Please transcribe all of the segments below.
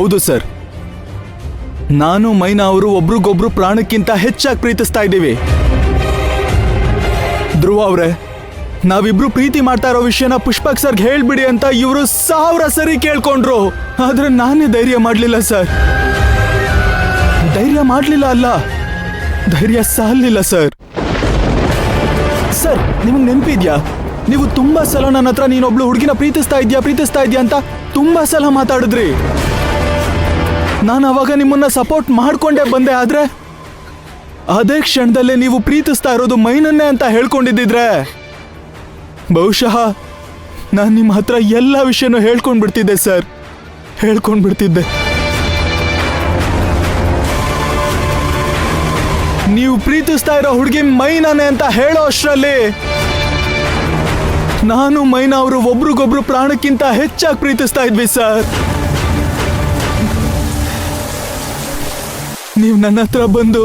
ಹೌದು ಸರ್, ನಾನು ಮೈನಾ ಅವರು ಒಬ್ರಿಗೊಬ್ರು ಪ್ರಾಣಕ್ಕಿಂತ ಹೆಚ್ಚಾಗಿ ಪ್ರೀತಿಸ್ತಾ ಇದ್ದೀವಿ. ಧ್ರುವ ಅವ್ರೆ, ನಾವಿಬ್ರು ಪ್ರೀತಿ ಮಾಡ್ತಾ ಇರೋ ವಿಷಯನ ಪುಷ್ಪಕ್ ಸರ್ಗೆ ಹೇಳ್ಬಿಡಿ ಅಂತ ಇವರು 1000 ಸರಿ ಕೇಳ್ಕೊಂಡ್ರು. ಆದ್ರೆ ನಾನೇ ಧೈರ್ಯ ಮಾಡ್ಲಿಲ್ಲ ಸರ್. ಧೈರ್ಯ ಮಾಡ್ಲಿಲ್ಲ ಅಲ್ಲ, ಧೈರ್ಯ ಸಾಲಿಲ್ಲ ಸರ್. ಸರ್, ನಿಮಗೆ ನೆನಪಿದ್ಯಾ, ನೀವು ತುಂಬಾ ಸಲ ನನ್ನ ಹತ್ರ ನೀನೊಬ್ಳು ಹುಡುಗಿನ ಪ್ರೀತಿಸ್ತಾ ಇದ್ಯಾ ಅಂತ ತುಂಬಾ ಸಲ ಮಾತಾಡಿದ್ರಿ. ನಾನು ಅವಾಗ ನಿಮ್ಮನ್ನ ಸಪೋರ್ಟ್ ಮಾಡ್ಕೊಂಡೇ ಬಂದೆ. ಆದ್ರೆ ಅದೇ ಕ್ಷಣದಲ್ಲೇ ನೀವು ಪ್ರೀತಿಸ್ತಾ ಇರೋದು ಮೈನನ್ನೇ ಅಂತ ಹೇಳ್ಕೊಂಡಿದ್ದಿದ್ರೆ ಬಹುಶಃ ನಾನು ನಿಮ್ಮ ಹತ್ರ ಎಲ್ಲ ವಿಷಯನೂ ಹೇಳ್ಕೊಂಡ್ಬಿಡ್ತಿದ್ದೆ ಸರ್, ಹೇಳ್ಕೊಂಡ್ಬಿಡ್ತಿದ್ದೆ. ನೀವು ಪ್ರೀತಿಸ್ತಾ ಇರೋ ಹುಡುಗಿ ಮೈನಾನೆ ಅಂತ ಹೇಳೋ ಅಷ್ಟರಲ್ಲಿ ನಾನು ಮೈನಾ ಅವರು ಒಬ್ರಿಗೊಬ್ರು ಪ್ರಾಣಕ್ಕಿಂತ ಹೆಚ್ಚಾಗಿ ಪ್ರೀತಿಸ್ತಾ ಇದ್ವಿ ಸರ್. ನೀವು ನನ್ನ ಹತ್ರ ಬಂದು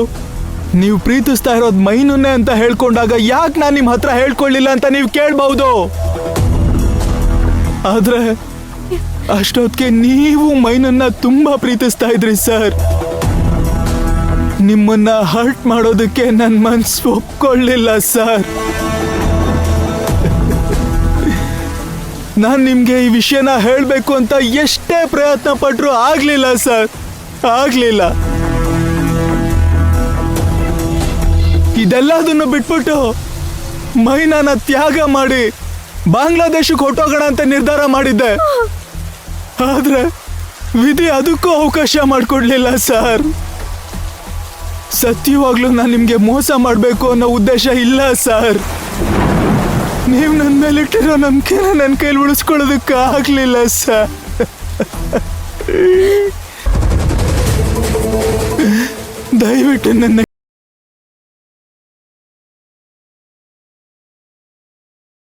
ನೀವು ಪ್ರೀತಿಸ್ತಾ ಇರೋದು ಮೈನನ್ನೇ ಅಂತ ಹೇಳ್ಕೊಂಡಾಗ ಯಾಕೆ ನಾನು ನಿಮ್ಮ ಹತ್ರ ಹೇಳ್ಕೊಳ್ಳಿಲ್ಲ ಅಂತ ನೀವು ಕೇಳಬಹುದು. ಆದ್ರೆ ಅಷ್ಟೊತ್ತಿಗೆ ನೀವು ಮೈನನ್ನ ತುಂಬಾ ಪ್ರೀತಿಸ್ತಾ ಇದ್ರಿ ಸರ್. ನಿಮ್ಮನ್ನ ಹರ್ಟ್ ಮಾಡೋದಕ್ಕೆ ನನ್ನ ಮನಸ್ಸು ಒಪ್ಕೊಳ್ಳಿಲ್ಲ ಸರ್. ನಾನು ನಿಮ್ಗೆ ಈ ವಿಷಯನ ಹೇಳಬೇಕು ಅಂತ ಎಷ್ಟೇ ಪ್ರಯತ್ನ ಪಟ್ರು ಆಗ್ಲಿಲ್ಲ ಸರ್, ಆಗ್ಲಿಲ್ಲ. ಇದೆಲ್ಲದನ್ನು ಬಿಟ್ಬಿಟ್ಟು ಮೈನಾನ ತ್ಯಾಗ ಮಾಡಿ ಬಾಂಗ್ಲಾದೇಶಕ್ಕೆ ಹೊಟ್ಟೋಗೋಣ ಅಂತ ನಿರ್ಧಾರ ಮಾಡಿದ್ದೆ. ಆದ್ರೆ ವಿಧಿ ಅದಕ್ಕೂ ಅವಕಾಶ ಮಾಡಿಕೊಡ್ಲಿಲ್ಲ ಸರ್. ಸತ್ಯವಾಗ್ಲೂ ನಾನು ನಿಮ್ಗೆ ಮೋಸ ಮಾಡಬೇಕು ಅನ್ನೋ ಉದ್ದೇಶ ಇಲ್ಲ ಸರ್. ನೀವು ನನ್ನ ಮೇಲಿಟ್ಟಿರೋ ನಂಬಿಕೆನ ನನ್ನ ಕೈಲಿ ಉಳಿಸ್ಕೊಳ್ಳೋದಕ್ಕೆ ಆಗ್ಲಿಲ್ಲ ಸರ್. ದಯವಿಟ್ಟು ನನ್ನ